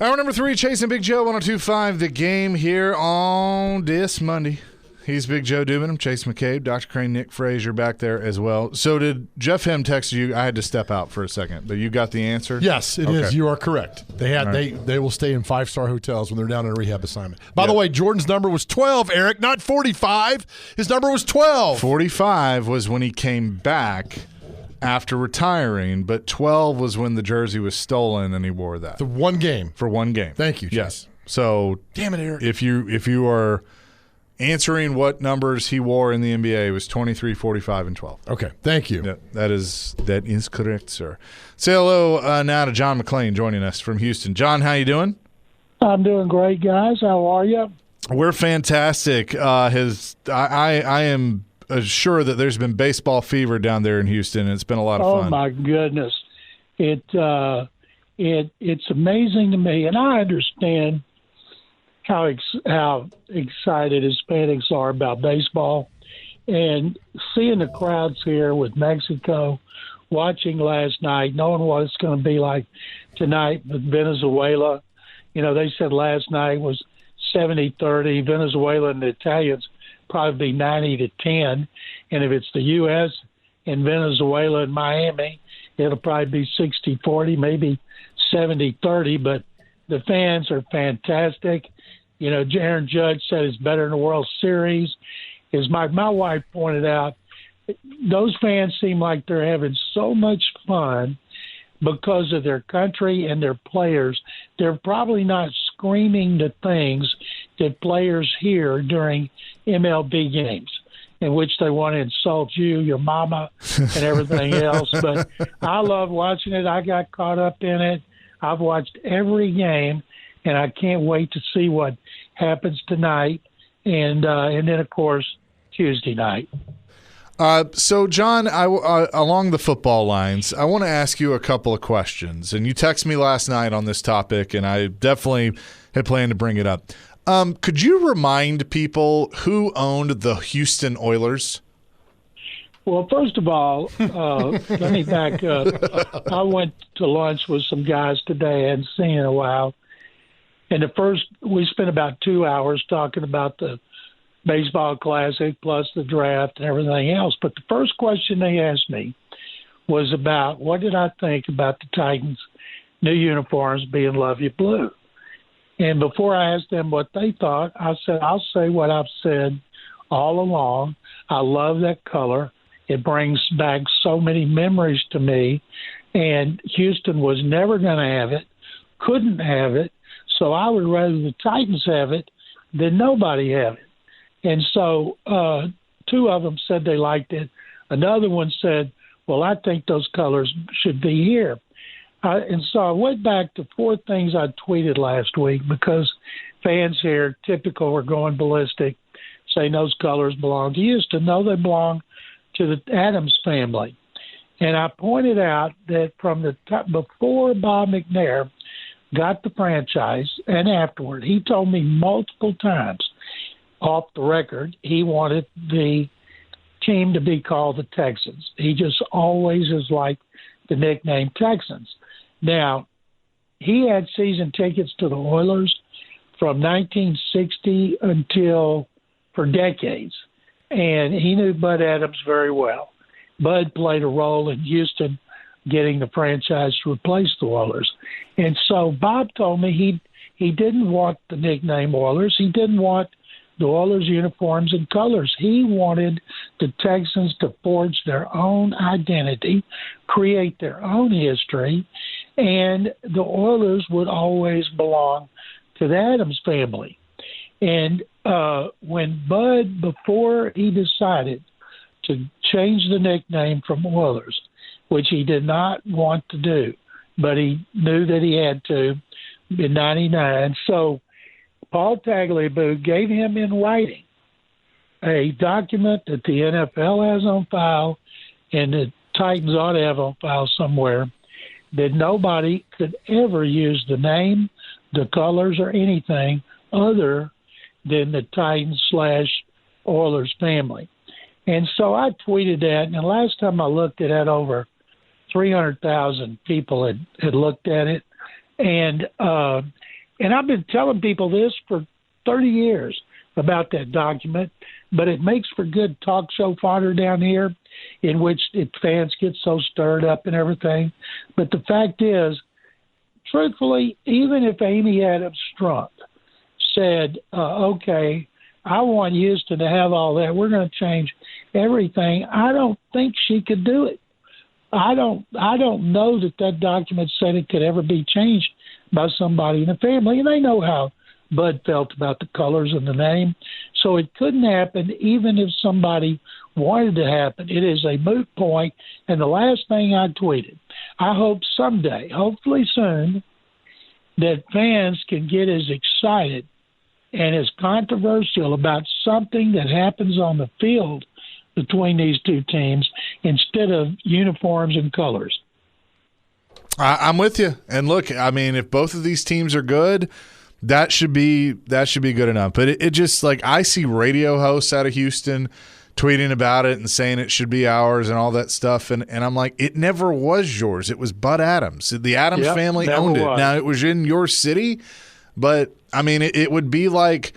Hour number 3, Chasing Big Joe, 102.5 The Game here on this Monday. He's Big Joe Dubin. I'm Chase McCabe. Dr. Crane, Nick Frazier back there as well. So did Jeff Hem text you? I had to step out for a second, but you got the answer? Yes, it is. You are correct. They will stay in 5-star hotels when they're down on a rehab assignment. By the way, Jordan's number was 12, Eric, not 45. His number was 12. 45 was when he came back after retiring, but 12 was when the jersey was stolen and he wore that. For one game. Thank you, Chase. Yes. So damn it, Eric. If you are answering what numbers he wore in the NBA, it was 23, 45, and 12. Okay, thank you. Yeah, that is correct, sir. Say hello now to John McClain joining us from Houston. John, how you doing? I'm doing great, guys. How are you? We're fantastic. I am sure that there's been baseball fever down there in Houston, and it's been a lot of fun. Oh my goodness, it's amazing to me, and I understand how excited Hispanics are about baseball, and seeing the crowds here with Mexico, watching last night, knowing what it's going to be like tonight with Venezuela. You know, they said last night was 70-30. Venezuela and the Italians probably 90-10, and if it's the U.S. and Venezuela and Miami, it'll probably be 60-40, maybe 70-30. But the fans are fantastic. You know, Aaron Judge said it's better than the World Series. As my wife pointed out, those fans seem like they're having so much fun because of their country and their players. They're probably not screaming the things that players hear during MLB games, in which they want to insult you, your mama, and everything else. But I love watching it. I got caught up in it. I've watched every game, and I can't wait to see what happens tonight, and then, of course, Tuesday night. So, John, along the football lines, I want to ask you a couple of questions. And you texted me last night on this topic, and I definitely had planned to bring it up. Could you remind people who owned the Houston Oilers? Well, first of all, let me back up. I went to lunch with some guys today I hadn't seen in a while. And we spent about 2 hours talking about the baseball classic plus the draft and everything else. But the first question they asked me was about what did I think about the Titans' new uniforms being Love You Blue. And before I asked them what they thought, I said, I'll say what I've said all along. I love that color. It brings back so many memories to me. And Houston was never going to have it, couldn't have it. So I would rather the Titans have it than nobody have it. And so two of them said they liked it. Another one said, well, I think those colors should be here. And so I went back to 4 things I tweeted last week because fans here, typical, were going ballistic, saying those colors belong to Houston. No, they belong to the Adams family. And I pointed out that from the before Bob McNair got the franchise and afterward, he told me multiple times off the record he wanted the team to be called the Texans. He just always has liked the nickname Texans. Now, he had season tickets to the Oilers from 1960 until for decades, and he knew Bud Adams very well. Bud played a role in Houston getting the franchise to replace the Oilers. And so Bob told me he didn't want the nickname Oilers. He didn't want the Oilers uniforms and colors. He wanted the Texans to forge their own identity, create their own history, and the Oilers would always belong to the Adams family. And when Bud, before he decided to change the nickname from Oilers, which he did not want to do, but he knew that he had to in 99. So Paul Tagliabue gave him in writing a document that the NFL has on file and the Titans ought to have on file somewhere, that nobody could ever use the name, the colors, or anything other than the Titans/Oilers family. And so I tweeted that, and the last time I looked, it had over 300,000 people had looked at it. And And I've been telling people this for 30 years about that document, but it makes for good talk show fodder down here in which fans get so stirred up and everything. But the fact is, truthfully, even if Amy Adams Strunk said, okay, I want Houston to have all that, we're going to change everything, I don't think she could do it. I don't know that document said it could ever be changed by somebody in the family, and they know how Bud felt about the colors and the name. So it couldn't happen even if somebody wanted to happen. It is a moot point. And the last thing I tweeted, I hope someday, hopefully soon, that fans can get as excited and as controversial about something that happens on the field between these two teams instead of uniforms and colors. I'm with you. And look, I mean, if both of these teams are good, that should be good enough. But it just, like, I see radio hosts out of Houston tweeting about it and saying it should be ours and all that stuff. And I'm like, it never was yours. It was Bud Adams. The Adams family owned it. Now, it was in your city, but, I mean, it would be like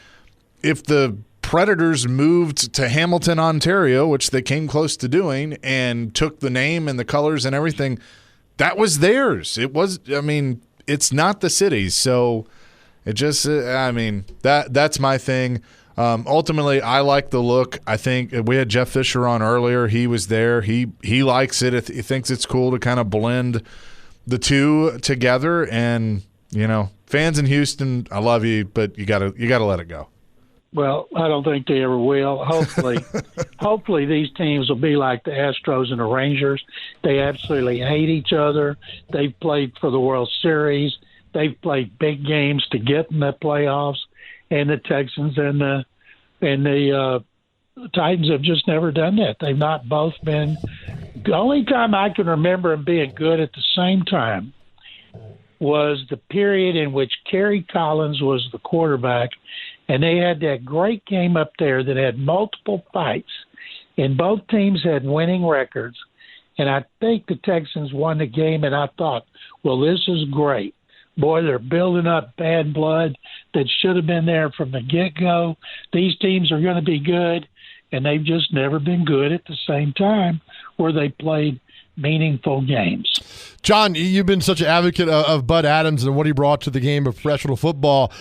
if the Predators moved to Hamilton, Ontario, which they came close to doing, and took the name and the colors and everything. That was theirs. It was, I mean, it's not the city's. So it just, I mean, that's my thing. Ultimately, I like the look. I think we had Jeff Fisher on earlier. He was there. He likes it. He thinks it's cool to kind of blend the two together. And, you know, fans in Houston, I love you, but you gotta let it go. Well, I don't think they ever will. Hopefully these teams will be like the Astros and the Rangers. They absolutely hate each other. They've played for the World Series. They've played big games to get in the playoffs. And the Texans and the Titans have just never done that. They've not both been. The only time I can remember them being good at the same time was the period in which Kerry Collins was the quarterback, and they had that great game up there that had multiple fights, and both teams had winning records. And I think the Texans won the game, and I thought, well, this is great. Boy, they're building up bad blood that should have been there from the get-go. These teams are going to be good, and they've just never been good at the same time where they played meaningful games. John, you've been such an advocate of Bud Adams and what he brought to the game of professional football.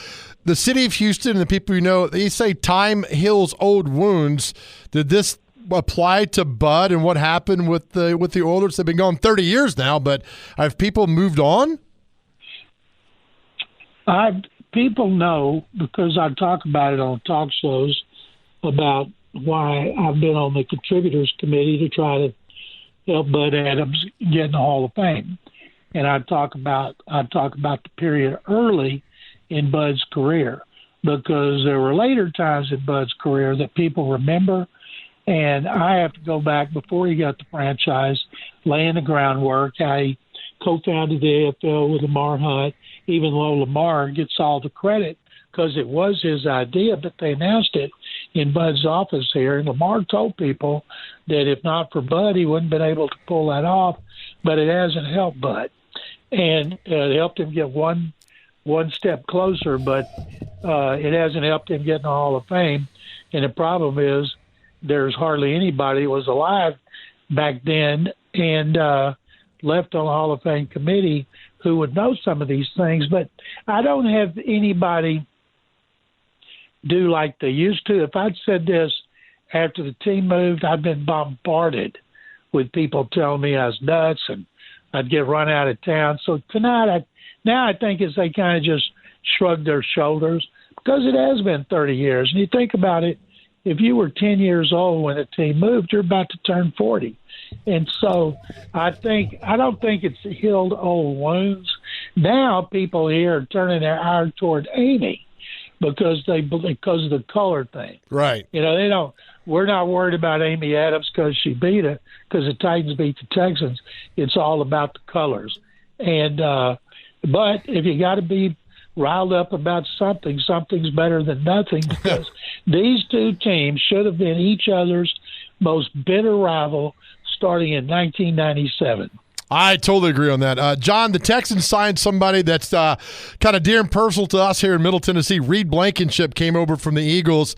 The city of Houston and the people you know, they say time heals old wounds. Did this apply to Bud and what happened with the Oilers? They've been going 30 years now, but have people moved on? People know, because I talk about it on talk shows, about why I've been on the contributors committee to try to help Bud Adams get in the Hall of Fame. And I talk about the period early in Bud's career, because there were later times in Bud's career that people remember. And I have to go back before he got the franchise, laying the groundwork. I co-founded the AFL with Lamar Hunt, even though Lamar gets all the credit because it was his idea, but they announced it in Bud's office here. And Lamar told people that if not for Bud, he wouldn't have been able to pull that off, but it hasn't helped Bud. And it helped him get one step closer, but it hasn't helped him get in the Hall of Fame. And the problem is there's hardly anybody that was alive back then and left on the Hall of Fame committee who would know some of these things. But I don't have anybody do like they used to. If I'd said this after the team moved, I've been bombarded with people telling me I was nuts and I'd get run out of town. So tonight, I think it's they kind of just shrug their shoulders because it has been 30 years. And you think about it, if you were 10 years old when the team moved, you're about to turn 40. And so I don't think it's healed old wounds. Now people here are turning their ire toward Amy because of the color thing. Right. You know, we're not worried about Amy Adams because she beat it, because the Titans beat the Texans. It's all about the colors. And but if you got to be riled up about something, something's better than nothing, because these two teams should have been each other's most bitter rival starting in 1997. I totally agree on that. John, the Texans signed somebody that's kind of dear and personal to us here in Middle Tennessee. Reed Blankenship came over from the Eagles.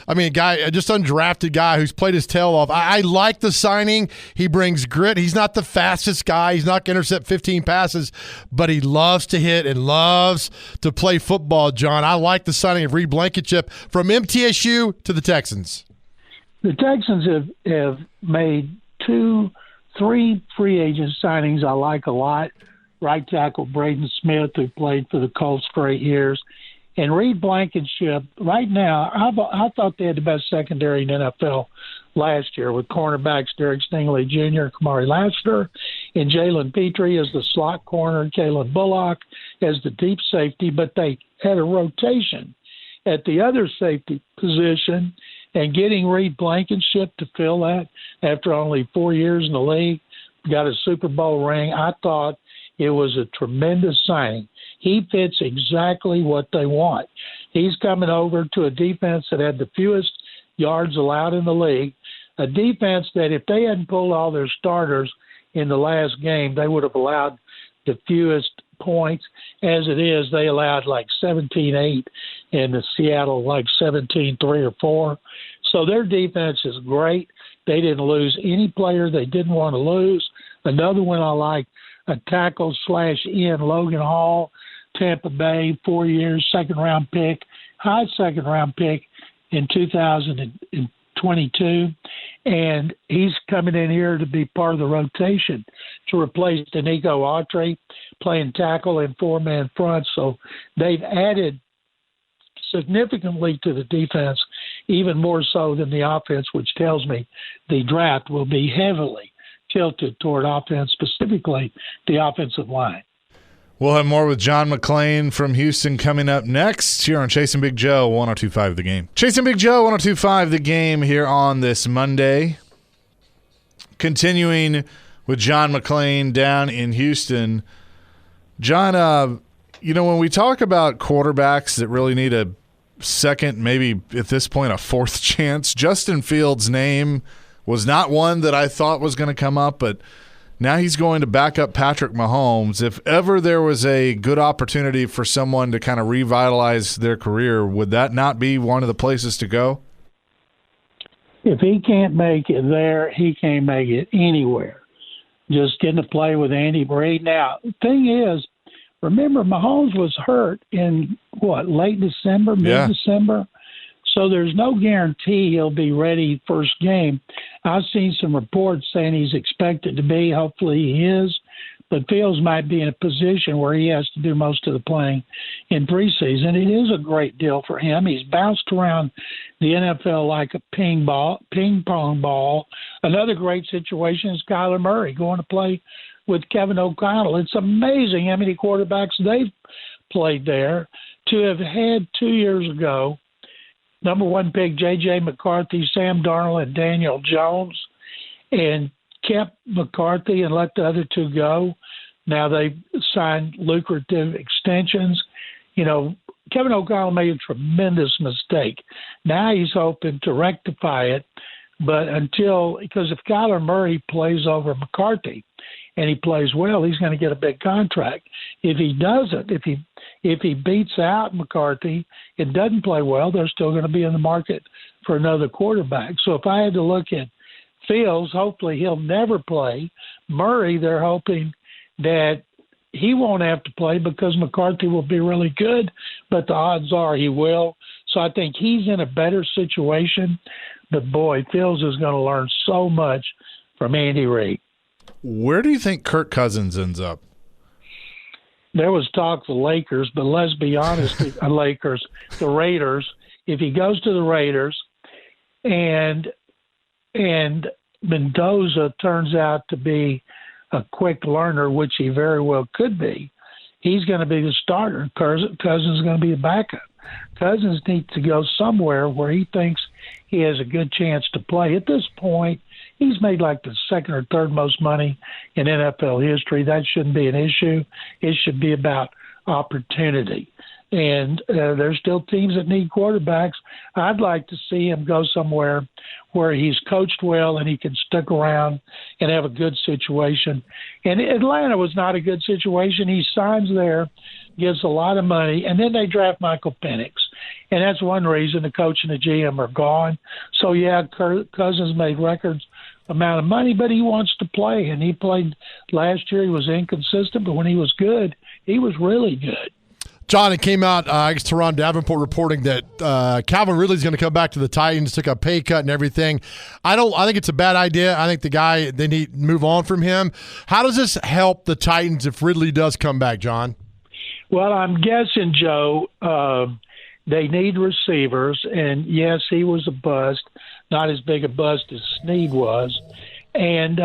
I mean, a guy, just undrafted guy who's played his tail off. I like the signing. He brings grit. He's not the fastest guy. He's not going to intercept 15 passes, but he loves to hit and loves to play football, John. I like the signing of Reed Blankenship from MTSU to the Texans. The Texans have made 3 free agent signings I like a lot. Right tackle Braden Smith, who played for the Colts for 8 years, and Reed Blankenship. Right now, I thought they had the best secondary in NFL last year with cornerbacks Derek Stingley Jr., Kamari Lassiter, and Jalen Petrie as the slot corner, Kalen Bullock as the deep safety, but they had a rotation at the other safety position, and getting Reed Blankenship to fill that after only 4 years in the league, got a Super Bowl ring. I thought it was a tremendous signing. He fits exactly what they want. He's coming over to a defense that had the fewest yards allowed in the league, a defense that if they hadn't pulled all their starters in the last game, they would have allowed the fewest points. As it is, they allowed like 17-8, and the Seattle like 17-3 or 4. So their defense is great. They didn't lose any player they didn't want to lose. Another one I like, a tackle/end, Logan Hall, Tampa Bay, 4 years, second-round pick, high second-round pick in 2022. And he's coming in here to be part of the rotation to replace Danico Autry, playing tackle in four-man front. So they've added significantly to the defense, even more so than the offense, which tells me the draft will be heavily tilted toward offense, specifically the offensive line. We'll have more with John McClain from Houston coming up next here on Chasing Big Joe, 102.5 The Game. Chasing Big Joe, 102.5 The Game here on this Monday. Continuing with John McClain down in Houston. John, when we talk about quarterbacks that really need a second, maybe at this point a fourth chance, Justin Fields' name was not one that I thought was going to come up, but now he's going to back up Patrick Mahomes. If ever there was a good opportunity for someone to kind of revitalize their career, would that not be one of the places to go? If he can't make it there, he can't make it anywhere. Just getting to play with Andy Reid. Now, the thing is, remember, Mahomes was hurt in, late December, mid-December? So there's no guarantee he'll be ready first game. I've seen some reports saying he's expected to be. Hopefully he is. But Fields might be in a position where he has to do most of the playing in preseason. It is a great deal for him. He's bounced around the NFL like a ping pong ball. Another great situation is Kyler Murray going to play with Kevin O'Connell. It's amazing how many quarterbacks they've played there. To have had 2 years ago, number one pick J.J. McCarthy, Sam Darnold, and Daniel Jones, and kept McCarthy and let the other two go. Now they've signed lucrative extensions. Kevin O'Connell made a tremendous mistake. Now he's hoping to rectify it, but because if Kyler Murray plays over McCarthy and he plays well, he's going to get a big contract. If he doesn't, if he beats out McCarthy and doesn't play well, they're still going to be in the market for another quarterback. So if I had to look at Fields, hopefully he'll never play. Murray, they're hoping that he won't have to play because McCarthy will be really good, but the odds are he will. So I think he's in a better situation. But, boy, Fields is going to learn so much from Andy Reid. Where do you think Kirk Cousins ends up? There was talk of the Lakers, but let's be honest, the Raiders. If he goes to the Raiders and Mendoza turns out to be a quick learner, which he very well could be, he's going to be the starter. Cousins is going to be the backup. Cousins needs to go somewhere where he thinks he has a good chance to play. At this point, he's made like the second or third most money in NFL history. That shouldn't be an issue. It should be about opportunity. And there's still teams that need quarterbacks. I'd like to see him go somewhere where he's coached well and he can stick around and have a good situation. And Atlanta was not a good situation. He signs there, gives a lot of money, and then they draft Michael Penix. And that's one reason the coach and the GM are gone. So, yeah, Cousins made records amount of money, but he wants to play. And he played last year. He was inconsistent, but when he was good, he was really good. John, it came out, I guess, Teron Davenport reporting that Calvin Ridley is going to come back to the Titans, took a pay cut and everything. I think it's a bad idea. I think the guy, they need to move on from him. How does this help the Titans if Ridley does come back, John? Well, I'm guessing, Joe, they need receivers. And, yes, he was a bust, not as big a bust as Snead was. And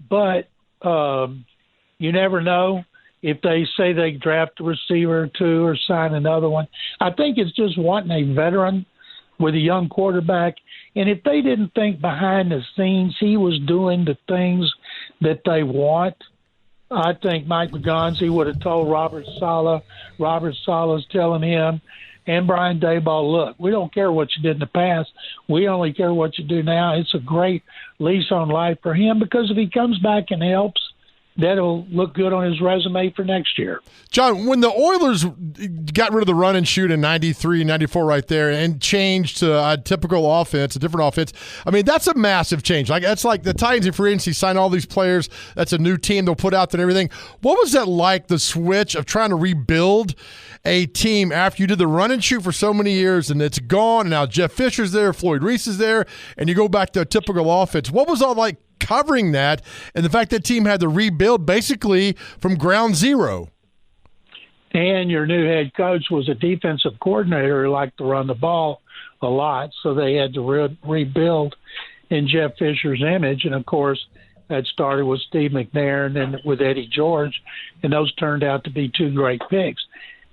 but you never know. If they say they draft a receiver or two or sign another one, I think it's just wanting a veteran with a young quarterback. And if they didn't think behind the scenes he was doing the things that they want, I think Mike McGonzie would have told Robert Saleh. Robert Saleh's telling him and Brian Daboll, look, we don't care what you did in the past. We only care what you do now. It's a great lease on life for him because if he comes back and helps, that'll look good on his resume for next year. John, when the Oilers got rid of the run and shoot in 93, 94 right there and changed to a typical offense, a different offense, I mean, that's a massive change. That's like the Titans in free agency signed all these players. That's a new team they'll put out there and everything. What was that like, the switch of trying to rebuild a team after you did the run and shoot for so many years and it's gone and now Jeff Fisher's there, Floyd Reese is there, and you go back to a typical offense? What was all like covering that and the fact that team had to rebuild basically from ground zero? And your new head coach was a defensive coordinator who liked to run the ball a lot, so they had to rebuild in Jeff Fisher's image. And, of course, that started with Steve McNair and then with Eddie George, and those turned out to be two great picks.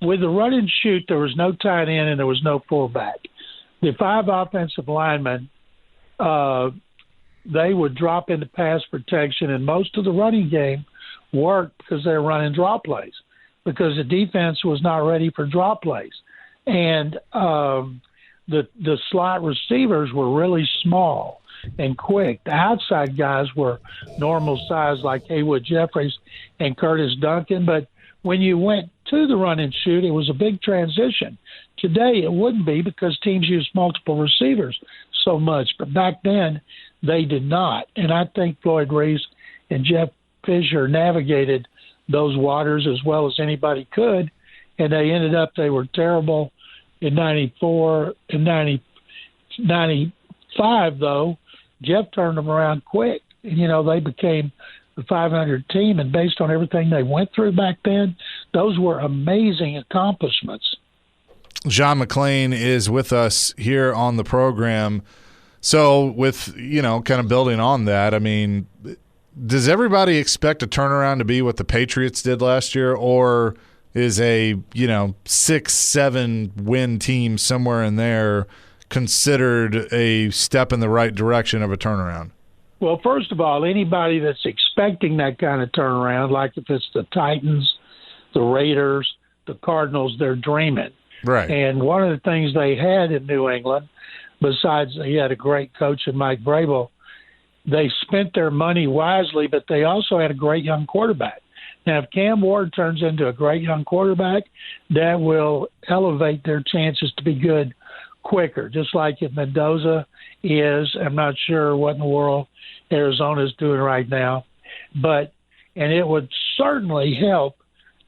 With the run and shoot, there was no tight end and there was no fullback. The five offensive linemen they would drop into pass protection, and most of the running game worked because they were running draw plays because the defense was not ready for draw plays. And the slot receivers were really small and quick. The outside guys were normal size like Haywood Jeffries and Curtis Duncan, but when you went to the run and shoot, it was a big transition. Today it wouldn't be because teams use multiple receivers so much, but back then they did not. And I think Floyd Reese and Jeff Fisher navigated those waters as well as anybody could, and they were terrible in 94 and 95, though. Jeff turned them around quick. And, they became the 500 team, and based on everything they went through back then, those were amazing accomplishments. John McClain is with us here on the program. So with, kind of building on that, I mean, does everybody expect a turnaround to be what the Patriots did last year, or is a, 6-7 win team somewhere in there considered a step in the right direction of a turnaround? Well, first of all, anybody that's expecting that kind of turnaround, like if it's the Titans, the Raiders, the Cardinals, they're dreaming. Right. And one of the things they had in New England, besides he had a great coach in Mike Vrabel, they spent their money wisely, but they also had a great young quarterback. Now, if Cam Ward turns into a great young quarterback, that will elevate their chances to be good quicker, just like if Mendoza is. I'm not sure what in the world Arizona is doing right now. And it would certainly help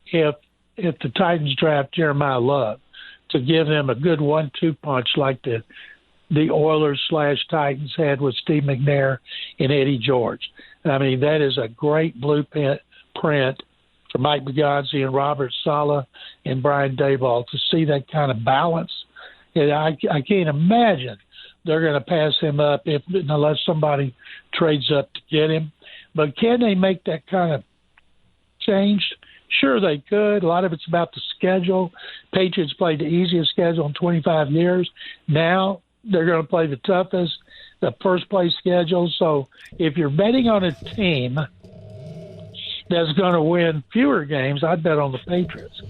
if the Titans draft Jeremiah Love to give them a good 1-2 punch like the Oilers/Titans had with Steve McNair and Eddie George. I mean, that is a great blueprint for Mike McGonzie and Robert Saleh and Brian Daboll to see that kind of balance. And I can't imagine they're going to pass him up unless somebody trades up to get him. But can they make that kind of change? Sure, they could. A lot of it's about the schedule. Patriots played the easiest schedule in 25 years. Now they're going to play the toughest, the first-place schedule. So if you're betting on a team that's going to win fewer games, I'd bet on the Patriots.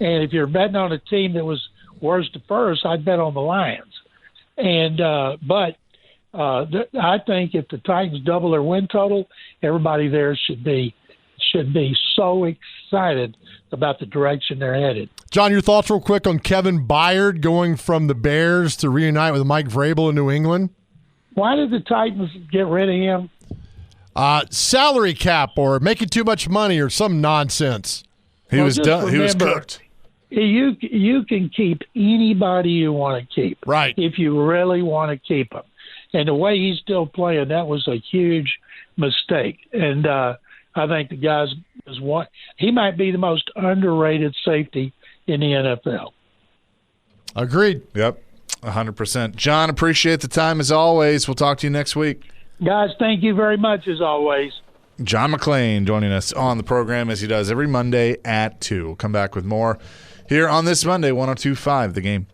And if you're betting on a team that was worst to first, I'd bet on the Lions. And but I think if the Titans double their win total, everybody there should be so excited about the direction they're headed. John, your thoughts real quick on Kevin Byard going from the Bears to reunite with Mike Vrabel in New England? Why did the Titans get rid of him? Salary cap or making too much money or some nonsense. He was done. He was cooked. You can keep anybody you want to keep, right? If you really want to keep him. And the way he's still playing, that was a huge mistake. And I think the guy's is one. He might be the most underrated safety in the NFL. Agreed. Yep, 100%. John, appreciate the time as always. We'll talk to you next week. Guys, thank you very much as always. John McClain joining us on the program as he does every Monday at 2. We'll come back with more here on this Monday, 102.5 The Game.